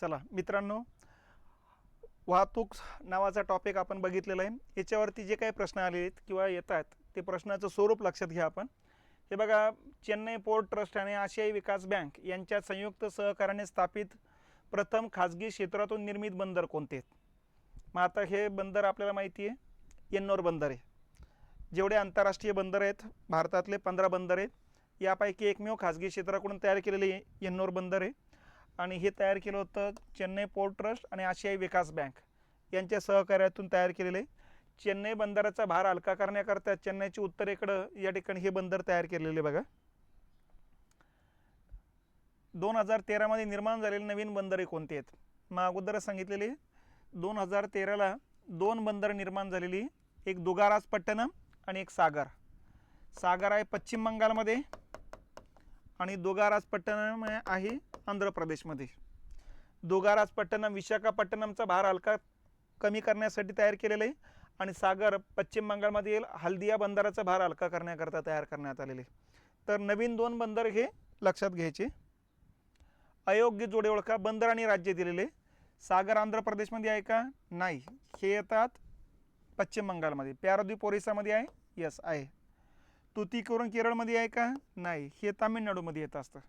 चला मित्रांनो, वाहतूक नावाचा टॉपिक आपण बघितलेला आहे. याच्यावरती जे काही प्रश्न आले आहेत किंवा येतात ते प्रश्नाचं स्वरूप लक्षात घ्या. आपण हे बघा, चेन्नई पोर्ट ट्रस्ट आणि आशियाई विकास बँक यांच्या संयुक्त सहकार्याने स्थापित प्रथम खाजगी क्षेत्रातून निर्मित बंदर कोणते आहेत? मग आता हे बंदर आपल्याला माहिती आहे, एन्नोर बंदर आहे. जेवढे आंतरराष्ट्रीय बंदर आहेत भारतातले 15 बंदर आहेत, यापैकी एकमेव खाजगी क्षेत्राकडून तयार केलेले एन्नोर बंदर आहे. आणि हे तयार केलं होतं चेन्नई पोर्ट ट्रस्ट आणि आशियाई विकास बँक यांच्या सहकार्यातून तयार केलेले. चेन्नई बंदराचा भार हलका करण्याकरता चेन्नईच्या उत्तरेकडं या ठिकाणी हे बंदर तयार केलेले. बघा, 2013 मध्ये निर्माण झालेले नवीन बंदरे कोणते आहेत? मग अगोदरच सांगितलेले 2013ला 2 बंदर निर्माण झालेली, एक दुगाराजपट्टणम आणि एक सागर. सागर आहे पश्चिम बंगालमध्ये आणि दुगाराजपट्टणम आहे आंध्र प्रदेशमध्ये. दुगाराजपट्टणम विशाखापट्टणमचा भार हलका कमी करण्यासाठी तयार केलेले आहे आणि सागर पश्चिम बंगालमध्ये येईल हल्दिया बंदराचा भार हलका करण्याकरता तयार करण्यात आलेले. तर नवीन 2 बंदर हे लक्षात घ्यायचे. अयोग्य जोडे ओळखा. बंदर आणि राज्य दिलेले. सागर आंध्र प्रदेशमध्ये आहे का? नाही, हे येतात पश्चिम बंगालमध्ये. प्याराद्वीप ओरिसामध्ये आहे? यस आहे. तुतीकोरन केरळमध्ये आहे का? नाही, हे तामिळनाडूमध्ये येत असतं.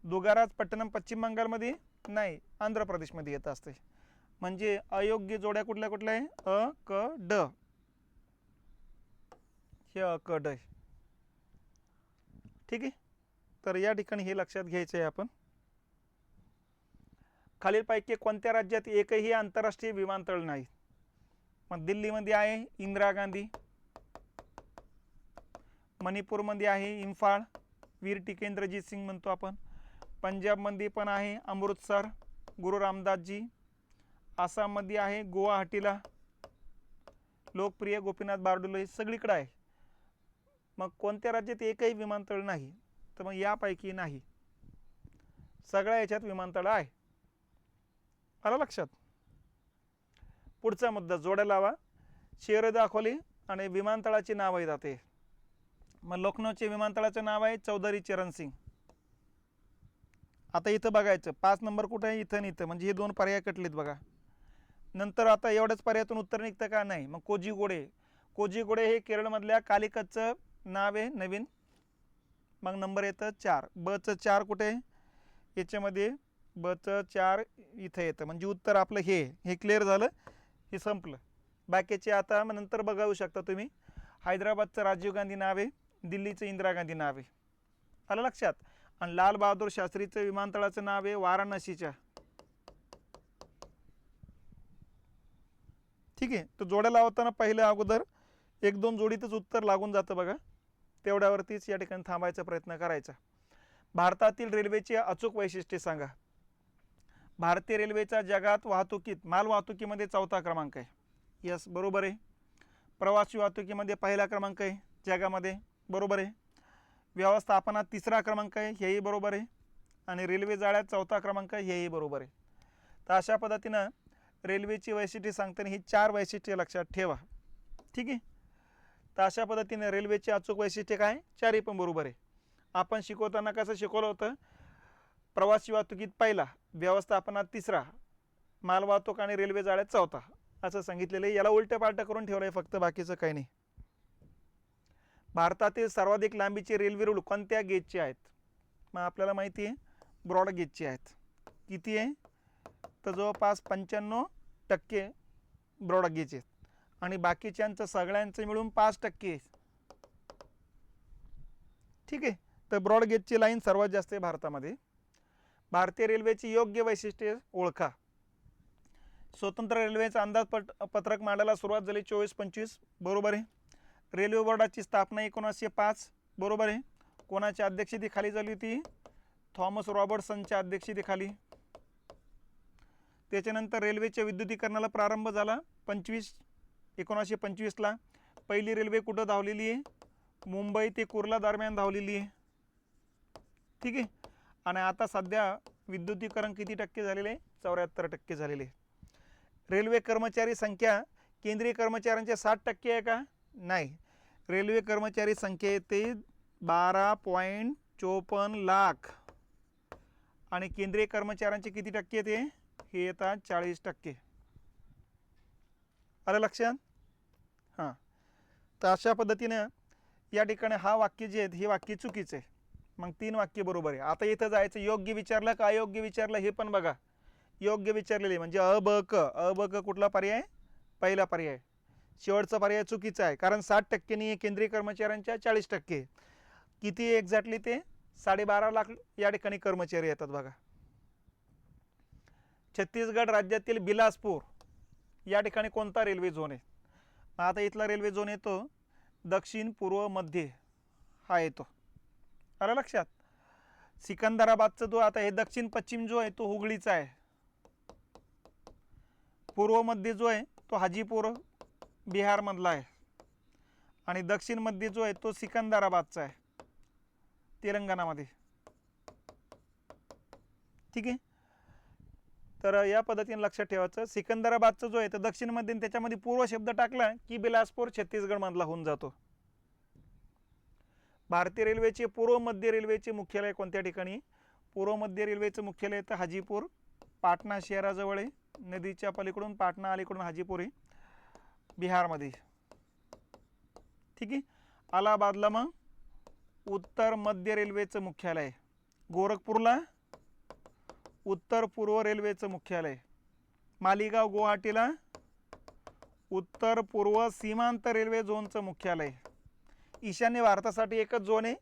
दुगाराजपट्टणम पश्चिम बंगालमध्ये? नाही, आंध्र प्रदेशमध्ये येत असते. म्हणजे अयोग्य जोड्या कुठल्या कुठल्या आहे? अ क ड. हे अ क ड. ठीक आहे. तर या ठिकाणी हे लक्षात घ्यायचं आहे आपण. खालीलपैकी कोणत्या राज्यात एकही आंतरराष्ट्रीय विमानतळ नाही? मग दिल्लीमध्ये आहे इंदिरा गांधी, मणिपूरमध्ये आहे इम्फाळ, वीर टिकेंद्रजीत सिंग म्हणतो आपण. पंजाबमध्ये पण आहे अमृतसर, गुरु रामदासजी. आसाममध्ये आहे गुवाहाटीला लोकप्रिय गोपीनाथ बारडोली. सगळीकडे आहे. मग कोणत्या राज्यात एकही विमानतळ नाही? तर मग यापैकी नाही. सगळ्या याच्यात विमानतळ आहे. आलं लक्षात? पुढचा मुद्दा जोड्या लावा. शहरं दाखवली आणि विमानतळाची नाव आहे जाते. मग लखनौचे विमानतळाचं नाव आहे चौधरी चरण सिंग. आता इथं बघायचं 5 नंबर कुठं आहे? इथं आणि इथं. म्हणजे हे 2 पर्याय कटलेत बघा. नंतर आता एवढ्याच पर्यायातून उत्तर निघतं का? नाही. मग कोझिकोडे. कोझिकोडे हे केरळमधल्या कालिकतचं नाव आहे नवीन. मग नंबर येतं 4. बचं 4 कुठे आहे? याच्यामध्ये बचं 4 इथं येतं. म्हणजे उत्तर आपलं हे क्लिअर झालं, हे संपलं. बाकीचे आता नंतर बघू शकता तुम्ही. हैदराबादचं राजीव गांधी नाव आहे, दिल्लीचं इंदिरा गांधी नाव आहे. आलं लक्षात? आणि लाल बहादूर शास्त्रीचं विमानतळाचं नाव आहे वाराणसीच्या. ठीक आहे. तर जोड्या लावताना पहिलं अगोदर 1-2 जोडीतच उत्तर लागून जातं बघा. तेवढ्यावरतीच या ठिकाणी थांबायचा प्रयत्न करायचा. भारतातील रेल्वेची अचूक वैशिष्ट्ये सांगा. भारतीय रेल्वेचा जगात वाहतुकीत माल वाहतुकीमध्ये 4था क्रमांक आहे. यस, बरोबर आहे. प्रवासी वाहतुकीमध्ये 1ला क्रमांक आहे जगामध्ये. बरोबर आहे. व्यवस्थापनात 3रा क्रमांक आहे, हेही बरोबर आहे. आणि रेल्वे जाळ्यात 4था क्रमांक आहे, हेही बरोबर आहे. तर अशा पद्धतीनं रेल्वेची वैशिष्ट्ये सांगताना ही 4 वैशिष्ट्ये लक्षात ठेवा. ठीक आहे. तर अशा पद्धतीने रेल्वेची अचूक वैशिष्ट्ये काय? 4ही पण बरोबर आहे. आपण शिकवताना कसं शिकवलं होतं? प्रवासी वाहतुकीत 1ला, व्यवस्थापनात 3रा, मालवाहतूक आणि रेल्वे जाळ्यात 4था असं सांगितलेलं आहे. याला उलटं पालटं करून ठेवलं आहे फक्त, बाकीचं काही नाही. भारतातील सर्वाधिक लांबीचे रेल्वे रूळ कोणत्या गेजचे आहेत? मग आपल्याला माहिती आहे ब्रॉड गेजचे आहेत. किती आहे? तर जवळपास 95% ब्रॉड गेज आहेत आणि बाकीच्यांचं सगळ्यांचं मिळून 5% आहे. ठीक आहे. तर ब्रॉड गेजची लाईन सर्वात जास्त आहे भारतामध्ये. भारतीय रेल्वेची योग्य वैशिष्ट्ये ओळखा. स्वतंत्र रेल्वेचं अंदाजपत्रक मांडायला सुरुवात झाली 24-25. बरोबर आहे. रेल्वे बोर्डाची स्थापना 1905. बरोबर आहे. कोणाच्या अध्यक्षतेखाली झाली होती? थॉमस रॉबर्टसनच्या अध्यक्षतेखाली. त्याच्यानंतर रेल्वेच्या विद्युतीकरणाला प्रारंभ झाला 1925ला. पहिली रेल्वे कुठं धावलेली आहे? मुंबई ते कुर्ला दरम्यान धावलेली आहे. ठीक आहे. आणि आता सध्या विद्युतीकरण किती टक्के झालेले आहे? 74% झालेले आहे. रेल्वे कर्मचारी संख्या केंद्रीय कर्मचाऱ्यांच्या 60% आहे का? नाही. रेल्वे कर्मचारी संख्या येते 12.54 लाख आणि केंद्रीय कर्मचाऱ्यांचे किती टक्के येते? हे येतात 40%. आलं लक्षात? हां, तर अशा पद्धतीनं या ठिकाणी हा वाक्य जे आहेत हे वाक्य चुकीचं आहे. मग 3 वाक्य बरोबर आहे. आता इथं जायचं योग्य विचारलं का अयोग्य विचारलं हे पण बघा. योग्य विचारलेले म्हणजे अ ब क कुठला पर्याय? पहिला पर्याय. शेवटचा पर्याय चुकीचा आहे कारण 60% केंद्रीय कर्मचाऱ्यांच्या 40%. किती एक्झॅक्टली ते 12.5 लाख या ठिकाणी कर्मचारी येतात बघा. छत्तीसगड राज्यातील बिलासपूर या ठिकाणी कोणता रेल्वे झोन आहे? आता इथला रेल्वे झोन येतो दक्षिण पूर्व मध्य हा येतो. आलं लक्षात? सिकंदराबादचा जो आता हे दक्षिण पश्चिम जो आहे तो हुगळीचा आहे. पूर्व मध्य जो आहे तो हाजीपूर बिहारमधला आहे आणि दक्षिण मध्य जो आहे तो सिकंदराबादचा आहे तेलंगणामध्ये. ठीक आहे, तर या पद्धतीने लक्षात ठेवायचं. सिकंदराबादचा जो आहे तो दक्षिण मध्य त्याच्यामध्ये पूर्व शब्द टाकला की बिलासपूर छत्तीसगड मधला होऊन जातो. भारतीय रेल्वेचे पूर्व मध्य रेल्वेचे मुख्यालय कोणत्या ठिकाणी? पूर्व मध्य रेल्वेचं मुख्यालय तर हाजीपूर पाटणा शहराजवळ आहे. नदीच्या पलीकडून पाटणा अलीकडून हाजीपूर आहे बिहारमध्ये. ठीक आहे, अलाहाबादला मग उत्तर मध्य रेल्वेचं मुख्यालय. गोरखपूरला उत्तर पूर्व रेल्वेचं मुख्यालय. मालीगाव गुवाहाटीला उत्तर पूर्व सीमांत रेल्वे झोनचं मुख्यालय. ईशान्य भारतासाठी एकच झोन आहे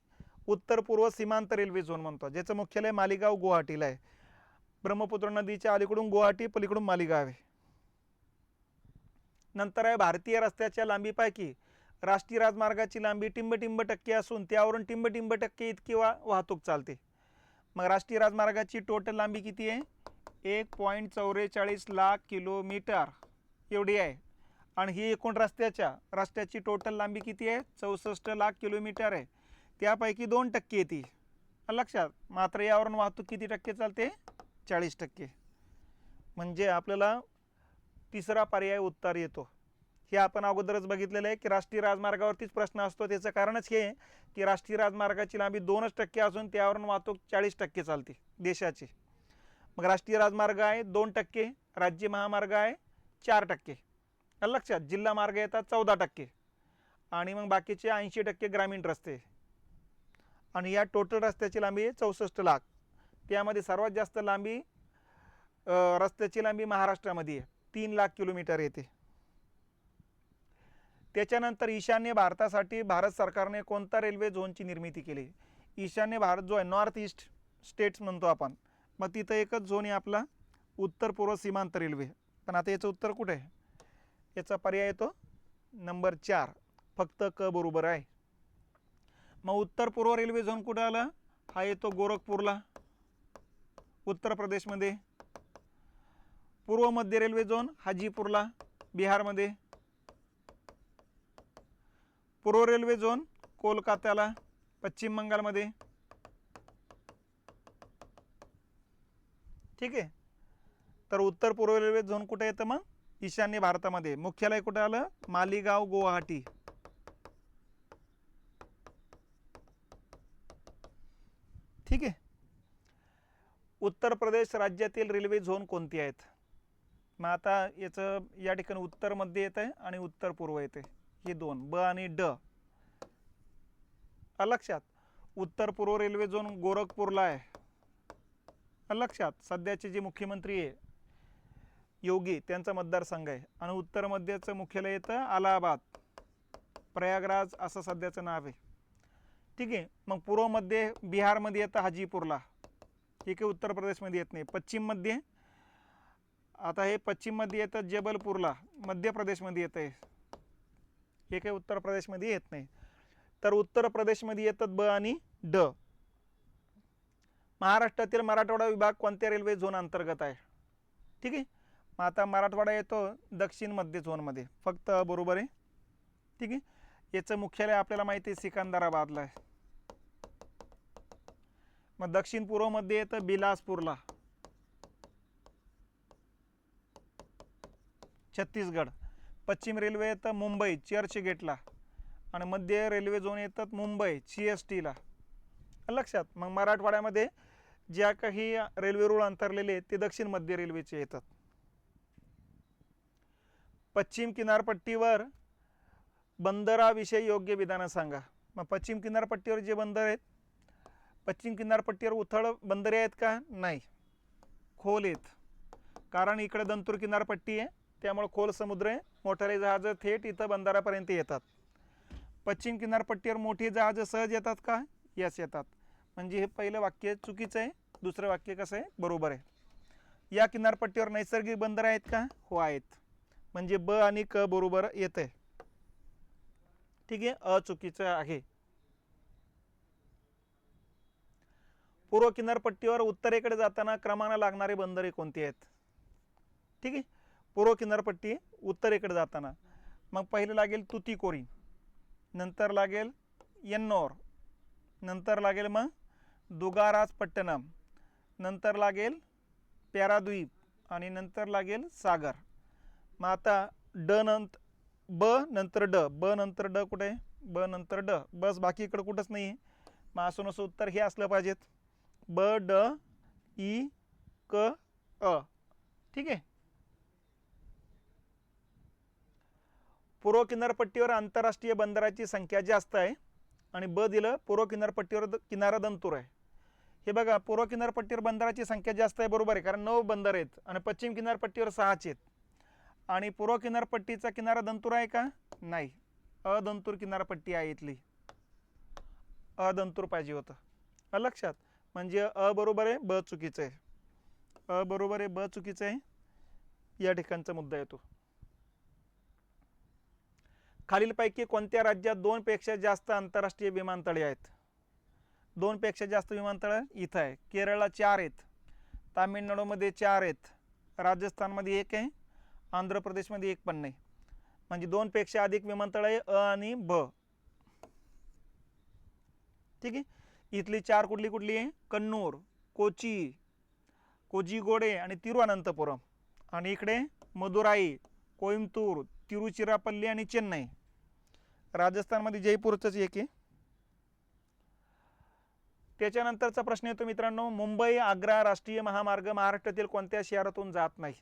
उत्तर पूर्व सीमांत रेल्वे झोन म्हणतो ज्याचं मुख्यालय मालीगाव गुवाहाटीला आहे. ब्रह्मपुत्र नदीच्या अलीकडून गुवाहाटी पलीकडून मालीगाव आहे. नंतर आहे भारतीय रस्त्याच्या लांबीपैकी राष्ट्रीय राजमार्गाची लांबी टिंब टक्के असून त्यावरून टिंब टक्के इतकी वाहतूक चालते. मग राष्ट्रीय राजमार्गाची टोटल लांबी किती आहे? 1.44 लाख किलोमीटर एवढी आहे. आणि ही एकूण रस्त्याची टोटल लांबी किती आहे? 64 लाख किलोमीटर आहे. त्यापैकी 2% येते. लक्षात? मात्र यावरून वाहतूक किती टक्के चालते? 40%. म्हणजे आपल्याला तिसरा पर्याय उत्तर येतो. हे आपण अगोदरच बघितलेलं आहे की राष्ट्रीय राजमार्गावरतीच प्रश्न असतो. त्याचं कारणच हे आहे की राष्ट्रीय राजमार्गाची लांबी 2% असून त्यावरून वाहतूक 40% चालते देशाची. मग राष्ट्रीय राजमार्ग आहे 2%, राज्य महामार्ग आहे 4%. लक्षात? जिल्हा मार्ग येतात 14% आणि मग बाकीचे 80% ग्रामीण रस्ते. आणि या टोटल रस्त्याची लांबी आहे 64 लाख. त्यामध्ये सर्वात जास्त लांबी रस्त्याची लांबी महाराष्ट्रामध्ये आहे 3 लाख किलोमीटर येते. त्याच्यानंतर ईशान्य भारतासाठी भारत सरकारने कोणता रेल्वे झोनची निर्मिती केली? ईशान्य भारत जो आहे नॉर्थ ईस्ट स्टेट्स म्हणतो आपण. मग तिथं एकच झोन आहे आपला उत्तर पूर्व सीमांत रेल्वे. पण आता याचं उत्तर कुठे आहे? याचा पर्याय येतो नंबर 4 फक्त क बरोबर आहे. मग उत्तर पूर्व रेल्वे झोन कुठं आला? हा येतो गोरखपूरला उत्तर प्रदेशमध्ये. पूर्व मध्य रेल्वे झोन हाजीपूरला बिहारमध्ये. पूर्व रेल्वे झोन कोलकात्याला पश्चिम बंगालमध्ये. ठीक आहे, तर उत्तर पूर्व रेल्वे झोन कुठे येतं? मग ईशान्य भारतामध्ये. मुख्यालय कुठे आलं? मालीगाव गुवाहाटी. ठीक आहे, उत्तर प्रदेश राज्यातील रेल्वे झोन कोणती आहेत? मग आता याचं या ठिकाणी उत्तर मध्ये येत आहे आणि उत्तर पूर्व येते. हे दोन ब आणि ड. लक्षात? उत्तर पूर्व रेल्वे झोन गोरखपूरला आहे. लक्षात? सध्याचे जे मुख्यमंत्री आहे योगी त्यांचा मतदारसंघ आहे. आणि उत्तर मध्यचं मुख्यालय येतं अलाहाबाद प्रयागराज असं सध्याचं नाव आहे. ठीक आहे, मग पूर्व मध्ये बिहारमध्ये येतं हाजीपूरला. हे काही उत्तर प्रदेशमध्ये येत नाही. पश्चिम मध्ये आता हे पश्चिम मध्ये येतं जबलपूरला मध्य प्रदेशमध्ये येतं. हे काही उत्तर प्रदेशमध्ये येत नाही. तर उत्तर प्रदेशमध्ये येतात ब आणि ड. महाराष्ट्रातील मराठवाडा विभाग कोणत्या रेल्वे झोन अंतर्गत आहे? ठीक आहे, मग आता मराठवाडा येतो दक्षिण मध्य झोनमध्ये. फक्त बरोबर आहे. ठीक आहे, याचं मुख्यालय आपल्याला माहिती आहे सिकंदराबादला आहे. मग दक्षिण पूर्व मध्ये येतं बिलासपूरला छत्तीसगड. पश्चिम रेल्वे येतं मुंबई चर्चगेटला आणि मध्य रेल्वे झोन येतात मुंबई CSTला. लक्षात? मग मराठवाड्यामध्ये ज्या काही रेल्वे रूळ अंतरलेले आहेत ते दक्षिण मध्य रेल्वेचे येतात. पश्चिम किनारपट्टीवर बंदराविषयी योग्य विधानं सांगा. मग पश्चिम किनारपट्टीवर जे बंदर आहेत, पश्चिम किनारपट्टीवर उथळ बंदरे आहेत का? नाही, खोल आहेत. कारण इकडे दंतूर किनारपट्टी आहे, त्यामुळे खोल समुद्र आहे. मोठाले जहाजं थेट इथं बंदरापर्यंत येतात. पश्चिम किनारपट्टीवर मोठी जहाजं सहज येतात का? यस, येतात. म्हणजे हे पहिलं वाक्य चुकीचं आहे, दुसरं वाक्य कसं आहे? बरोबर आहे. या किनारपट्टीवर नैसर्गिक बंदर आहेत का? हो, आहेत. म्हणजे ब आणि क बरोबर येतंय. ठीक आहे, अ चुकीचं आहे. पूर्व किनारपट्टीवर उत्तरेकडे जाताना क्रमानं लागणारे बंदरे कोणती आहेत? ठीक आहे, पूर्व किनारपट्टी उत्तरेकडे जाताना मग पहिले लागेल तुतीकोरीन, नंतर लागेल यन्नोर, नंतर लागेल मग दुगाराजपट्टणम, नंतर लागेल पॅराद्वीप आणि नंतर लागेल सागर. मग आता ब नंतर ड, ब नंतर ड कुठे आहे? ब नंतर ड, बस बाकी इकडं कुठंच नाही आहे. मग असं नसं उत्तर हे असलं पाहिजेत, ब ड ई क अ. ठीक आहे. पूर्व किनारपट्टीवर आंतरराष्ट्रीय बंदराची संख्या जास्त आहे आणि ब दिलं पूर्व किनारपट्टीवर किनारा दंतूर आहे. हे बघा, पूर्व किनारपट्टीवर बंदराची संख्या जास्त आहे, बरोबर आहे, कारण 9 बंदर आहेत आणि पश्चिम किनारपट्टीवर 6 आहेत. आणि पूर्व किनारपट्टीचा किनारा दंतूर आहे का? नाही, अदंतूर किनारपट्टी आहे इथली. अदंतूर पाहिजे होतं. लक्षात, म्हणजे अ बरोबर आहे, ब चुकीचं आहे. अ बरोबर आहे, ब चुकीचं आहे. या ठिकाणचा मुद्दा येतो. खालीलपैकी कोणत्या राज्यात 2 पेक्षा जास्त आंतरराष्ट्रीय विमानतळे आहेत? 2 पेक्षा जास्त विमानतळ इथं आहे. केरळला 4 आहेत, तामिळनाडूमध्ये 4 आहेत, राजस्थानमध्ये 1 आहे, आंध्र प्रदेशमध्ये 1 पण नाही. म्हणजे 2 पेक्षा अधिक विमानतळ आहे, अ आणि ब. ठीक आहे. इथली 4 कुठली कुठली आहे? कन्नूर, कोची, कोझिकोडे आणि तिरुअनंतपुरम. आणि इकडे मदुराई, कोइंबतूर, तिरुचिरापल्ली आणि चेन्नई. राजस्थानमध्ये जयपूरचंच एक आहे. त्याच्यानंतरचा प्रश्न येतो मित्रांनो, मुंबई आग्रा राष्ट्रीय महामार्ग महाराष्ट्रातील कोणत्या शहरातून जात नाही?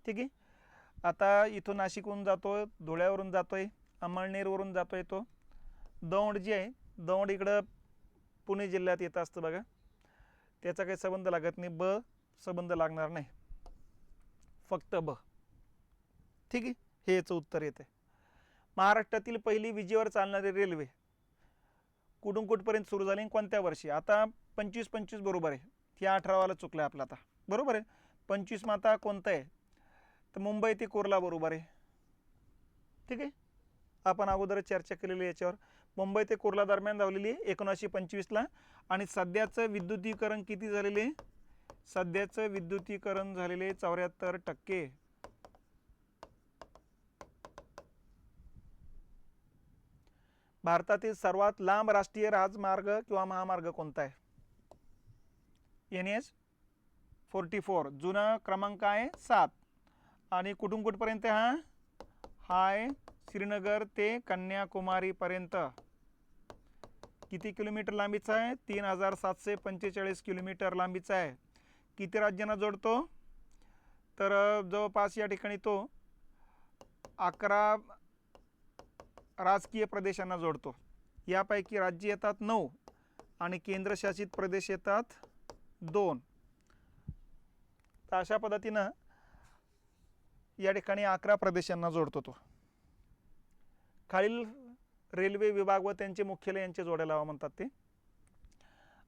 ठीक आहे. आता इथून नाशिकहून जातोय, धुळ्यावरून जातोय, अमळनेरवरून जातोय. तो दौंड जी आहे, दौंड इकडं पुणे जिल्ह्यात येत असतं बघा. त्याचा काही संबंध लागत नाही, ब संबंध लागणार नाही, फक्त ब. ठीक आहे, हे याचं उत्तर येते. महाराष्ट्रातील पहिली विजेवर चालणारी रेल्वे कुठून कुठपर्यंत सुरू झाली आणि कोणत्या वर्षी? आता 25-25 बरोबर आहे, ह्या 18वाला चुकलं आपलं आता, बरोबर आहे. 25 मग आता कोणतं आहे? तर मुंबई ते कुर्ला बरोबर आहे. ठीक आहे, आपण अगोदर चर्चा केलेली याच्यावर. मुंबई ते कुर्ला दरम्यान धावलेली 1925ला. आणि सध्याचं विद्युतीकरण किती झालेले? सध्याचं विद्युतीकरण झालेले 74%. भारतातील सर्वात लांब राष्ट्रीय राजमार्ग किंवा महामार्ग कोणता आहे? NH-44. जुना क्रमांक आहे 7. आणि कुठून कुठपर्यंत हा आहे? श्रीनगर ते कन्याकुमारी पर्यंत. किती किलोमीटर लांबीचा आहे? 3745 किलोमीटर लांबीचा आहे. किती राज्यांना जोडतो? तर जवळपास या ठिकाणी तो 11 राजकीय प्रदेशांना जोडतो. यापैकी राज्य येतात 9 आणि केंद्रशासित प्रदेश येतात 2. तर अशा पद्धतीनं या ठिकाणी 11 प्रदेशांना जोडतो तो. खालील रेल्वे विभाग व त्यांचे मुख्यालय यांचे जोड्या लावा म्हणतात ते.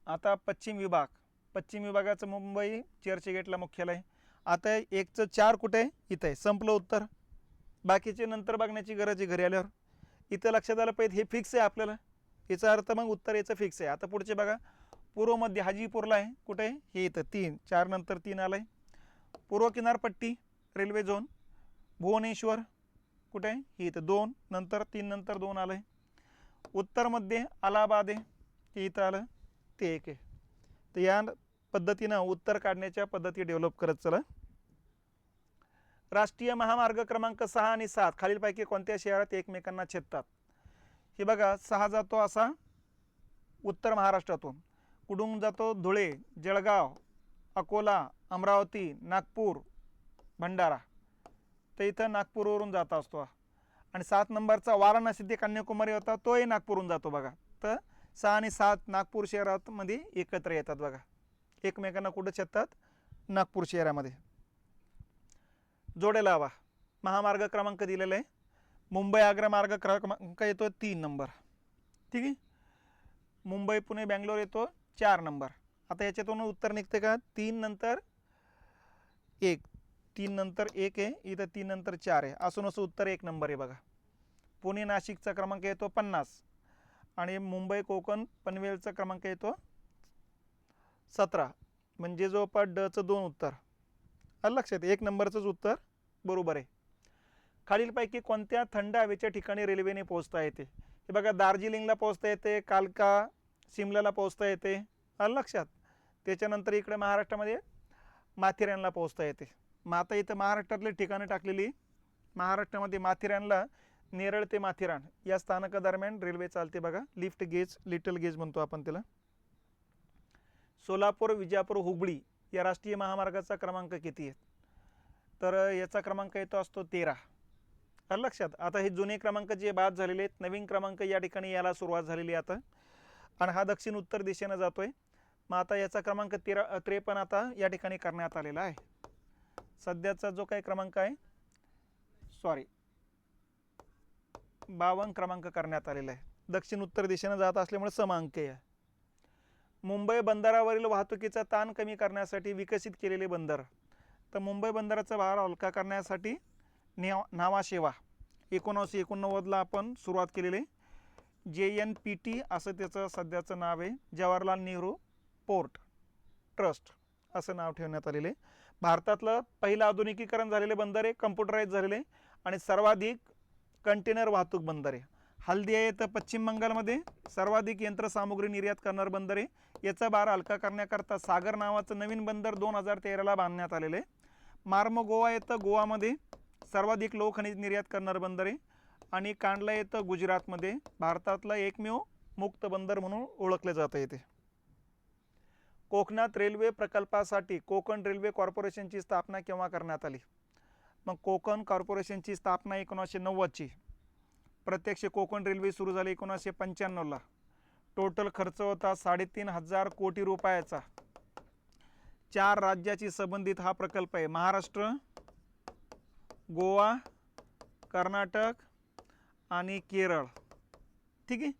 आता पश्चिम विभाग, पश्चिम विभागाचं मुंबई चर्चगेटला मुख्यालय. आता 1चं 4 कुठे आहे? इथं आहे. संपलं उत्तर. बाकीचे नंतर बघण्याची गरज आहे घरी आल्यावर. इथं लक्षात आलं पाहिजे, हे फिक्स आहे आपल्याला. याचा अर्थ मग उत्तर याचं फिक्स आहे. आता पुढचे बघा, पूर्व मध्य हाजीपूरला आहे. कुठे आहे? हे इथं 3, 4 नंतर 3 आलं आहे. पूर्व किनारपट्टी रेल्वे झोन भुवनेश्वर कुठे आहे? हे इथं 2 नंतर 3 नंतर 2 आलं आहे. उत्तरमध्ये अलाहाबाद आहे, हे इथं आलं, ते 1 आहे. तर या पद्धतीनं उत्तर काढण्याच्या पद्धती डेव्हलप करत चला. राष्ट्रीय महामार्ग क्रमांक 6 आणि 7 खालीलपैकी कोणत्या शहरात एकमेकांना छेदतात? हे बघा, 6 जातो असा उत्तर महाराष्ट्रातून, कुठून जातो? धुळे, जळगाव, अकोला, अमरावती, नागपूर, भंडारा. तर इथं नागपूरवरून जात असतो. आणि 7 नंबरचा वाराणसी ते कन्याकुमारी होता, तोही नागपूरहून जातो बघा. तर 6 आणि 7 नागपूर शहरामध्ये एकत्र येतात बघा, एकमेकांना कुठं छेदतात? नागपूर शहरामध्ये. जोडे लावा. महामार्ग क्रमांक दिलेला आहे. मुंबई आग्रा मार्ग क्रमांक येतो 3 नंबर. ठीक आहे. मुंबई पुणे बँगलोर येतो 4 नंबर. आता याच्यातून उत्तर निघते का? 3 नंतर 1, 3 नंतर 1 आहे, इथं 3 नंतर 4 आहे, असून असं उत्तर 1 नंबर आहे बघा. पुणे नाशिकचा क्रमांक येतो 50 आणि मुंबई कोकण पनवेलचा क्रमांक येतो 17. म्हणजे जवळपास डचं 2 उत्तर. आलं लक्षात? 1 नंबरचंच उत्तर बरोबर आहे. खालीलपैकी कोणत्या थंड हवेच्या ठिकाणी रेल्वेने पोहोचता येते? हे बघा, दार्जिलिंगला पोहोचता येते, कालका शिमल्याला पोहोचता येते. आलं लक्षात? त्याच्यानंतर इकडे महाराष्ट्रामध्ये माथेरानला पोहोचता येते. मग आता इथं महाराष्ट्रातली ठिकाणं टाकलेली. महाराष्ट्रामध्ये माथेरानला नेरळ ते माथेरान या स्थानकादरम्यान रेल्वे चालते बघा. लिफ्ट गेज, लिटल गेज म्हणतो आपण त्याला. सोलापूर, विजापूर, हुबळी या राष्ट्रीय महामार्गाचा क्रमांक किती आहे? तर याचा क्रमांक येतो असतो 13. आलं लक्षात? आता हे जुने क्रमांक जे बाद झालेले आहेत, नवीन क्रमांक या ठिकाणी यायला सुरुवात झालेली आहे आता. आणि हा दक्षिण उत्तर दिशेनं जातोय. मग आता याचा क्रमांक 53 आता या ठिकाणी करण्यात आलेला आहे. सध्याचा जो काही क्रमांक आहे, 52 क्रमांक करण्यात आलेला आहे. दक्षिण उत्तर दिशेनं जात असल्यामुळे समांक आहे. मुंबई बंदरावरील वाहतुकीचा ताण कमी करण्यासाठी विकसित केलेले बंदर. तर मुंबई बंदराचा भार हलका करण्यासाठी नावा सेवा 1989ला आपण सुरुवात केलेली. JNPT असं त्याचं सध्याचं नाव आहे. जवाहरलाल नेहरू पोर्ट ट्रस्ट असं नाव ठेवण्यात आलेले. भारतातलं पहिलं आधुनिकीकरण झालेले बंदर आहे, कम्प्युटराइज झालेले आणि सर्वाधिक कंटेनर वाहतूक बंदर आहे. हल्दिया येतं पश्चिम बंगालमध्ये सर्वाधिक यंत्रसामुग्री निर्यात करणारं बंदर आहे. याचा भार हलका करण्याकरता सागर नावाचं नवीन बंदर 2013ला बांधण्यात आलेलं आहे. मार्मगोवा येतं गोवामध्ये सर्वाधिक लोहखनिज निर्यात करणारं बंदर आहे. आणि कांडला येतं गुजरातमध्ये भारतातलं एकमेव मुक्त बंदर म्हणून ओळखले जातं येते. कोकणात रेल्वे प्रकल्पासाठी कोकण रेल्वे कॉर्पोरेशनची स्थापना केव्हा करण्यात आली? मग कोकण कॉर्पोरेशनची स्थापना 1990ची. प्रत्यक्ष कोकण रेल्वे सुरू झाली 1995ला. टोटल खर्च होता 3,500 कोटी रुपयाचा. 4 राज्याची संबंधित हा प्रकल्प आहे. महाराष्ट्र, गोवा, कर्नाटक आणि केरळ. ठीक आहे.